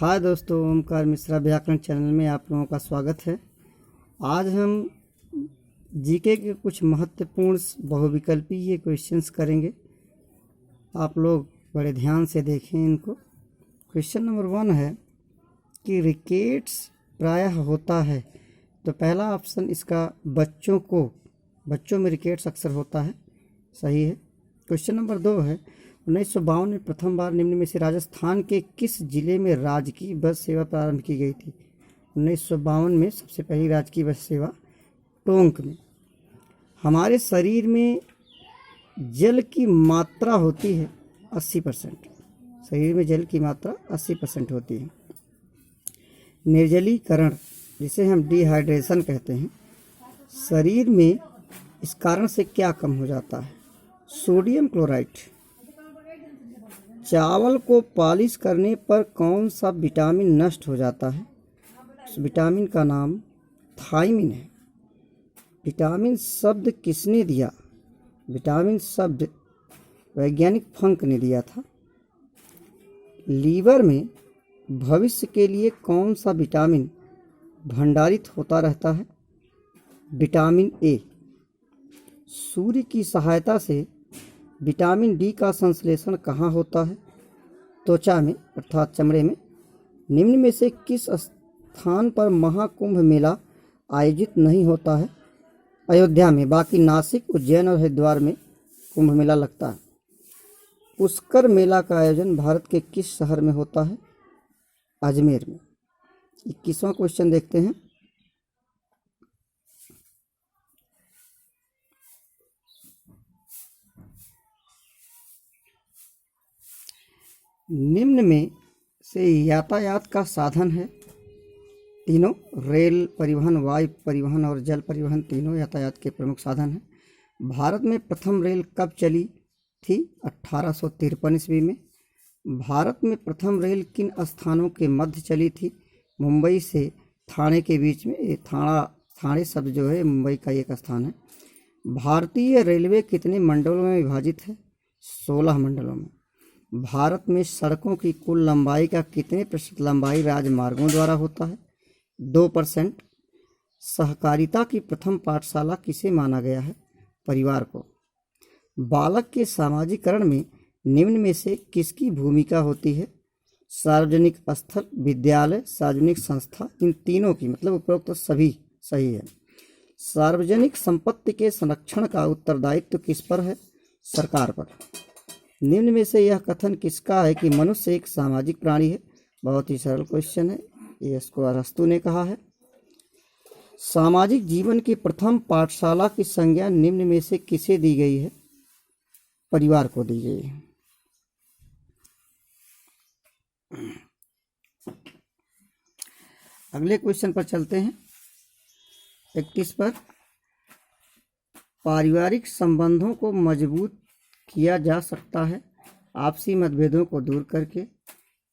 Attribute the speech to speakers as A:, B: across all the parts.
A: हाय दोस्तों, ओमकार मिश्रा व्याकरण चैनल में आप लोगों का स्वागत है। आज हम जीके के कुछ महत्वपूर्ण बहुविकल्पीय क्वेश्चंस करेंगे। आप लोग बड़े ध्यान से देखें इनको। क्वेश्चन नंबर 1 है कि रिकेट्स प्रायः होता है, तो पहला ऑप्शन इसका बच्चों में रिकेट्स अक्सर होता है, सही है। क्वेश्चन नंबर 2 है 1952 में प्रथम बार निम्न में से राजस्थान के किस जिले में राजकीय बस सेवा प्रारंभ की गई थी। 1952 में सबसे पहली राजकीय बस सेवा टोंक में। हमारे शरीर में जल की मात्रा होती है 80%। शरीर में जल की मात्रा 80% होती है। निर्जलीकरण, जिसे हम डिहाइड्रेशन कहते हैं, शरीर में इस कारण से क्या कम हो जाता है। Sodium chloride. चावल को पॉलिश करने पर कौन सा विटामिन नष्ट हो जाता है। उस विटामिन का नाम थायमिन है। विटामिन शब्द किसने दिया। विटामिन शब्द वैज्ञानिक फंक ने दिया था। लीवर में भविष्य के लिए कौन सा विटामिन भंडारित होता रहता है। Vitamin A. सूर्य की सहायता से विटामिन डी का संश्लेषण कहाँ होता है। त्वचा में अर्थात चमड़े में। निम्न में से किस स्थान पर महाकुंभ मेला आयोजित नहीं होता है। अयोध्या में, बाकी नासिक, उज्जैन और हरिद्वार में कुंभ मेला लगता है। पुष्कर मेला का आयोजन भारत के किस शहर में होता है। अजमेर में। 21वां क्वेश्चन देखते हैं। निम्न में से यातायात का साधन है। तीनों, रेल परिवहन, वायु परिवहन और जल परिवहन, तीनों यातायात के प्रमुख साधन हैं। भारत में प्रथम रेल कब चली थी। 1853 ईस्वी में। भारत में प्रथम रेल किन स्थानों के मध्य चली थी। मुंबई से ठाणे के बीच में। ये ठाणे शब्द जो है मुंबई का एक स्थान है। भारतीय रेलवे कितने मंडलों में विभाजित है। 16 मंडलों में। भारत में सड़कों की कुल लंबाई का कितने प्रतिशत लंबाई राजमार्गों द्वारा होता है। 2%। सहकारिता की प्रथम पाठशाला किसे माना गया है। परिवार को। बालक के सामाजिकरण में निम्न में से किसकी भूमिका होती है। सार्वजनिक स्थल, विद्यालय, सार्वजनिक संस्था, इन तीनों की, मतलब उपरोक्त तो सभी सही है। सार्वजनिक संपत्ति के संरक्षण का उत्तरदायित्व किस पर है। सरकार पर। निम्न में से यह कथन किसका है कि मनुष्य एक सामाजिक प्राणी है। बहुत ही सरल क्वेश्चन है, ये इसको अरस्तु ने कहा है। सामाजिक जीवन की प्रथम पाठशाला की संज्ञा निम्न में से किसे दी गई है। परिवार को दी गई है। अगले क्वेश्चन पर चलते हैं। 31 पर, पारिवारिक संबंधों को मजबूत किया जा सकता है आपसी मतभेदों को दूर करके।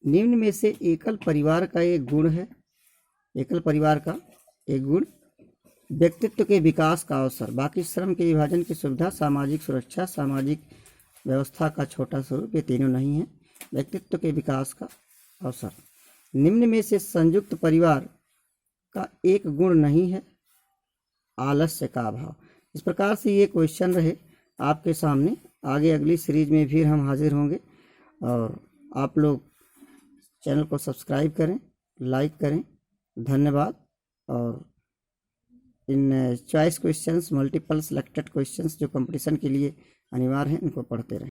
A: निम्न में से एकल परिवार का एक गुण है। एकल परिवार का एक गुण व्यक्तित्व के विकास का अवसर, बाकी श्रम के विभाजन की सुविधा, सामाजिक सुरक्षा, सामाजिक व्यवस्था का छोटा स्वरूप, ये तीनों नहीं है। व्यक्तित्व के विकास का अवसर। निम्न में से संयुक्त परिवार का एक गुण नहीं है। आलस्य का अभाव। इस प्रकार से ये क्वेश्चन रहे आपके सामने। आगे अगली सीरीज में फिर हम हाजिर होंगे, और आप लोग चैनल को सब्सक्राइब करें, लाइक करें। धन्यवाद। और इन choice questions, multiple selected questions जो कंपटीशन के लिए अनिवार्य हैं, इनको पढ़ते रहें।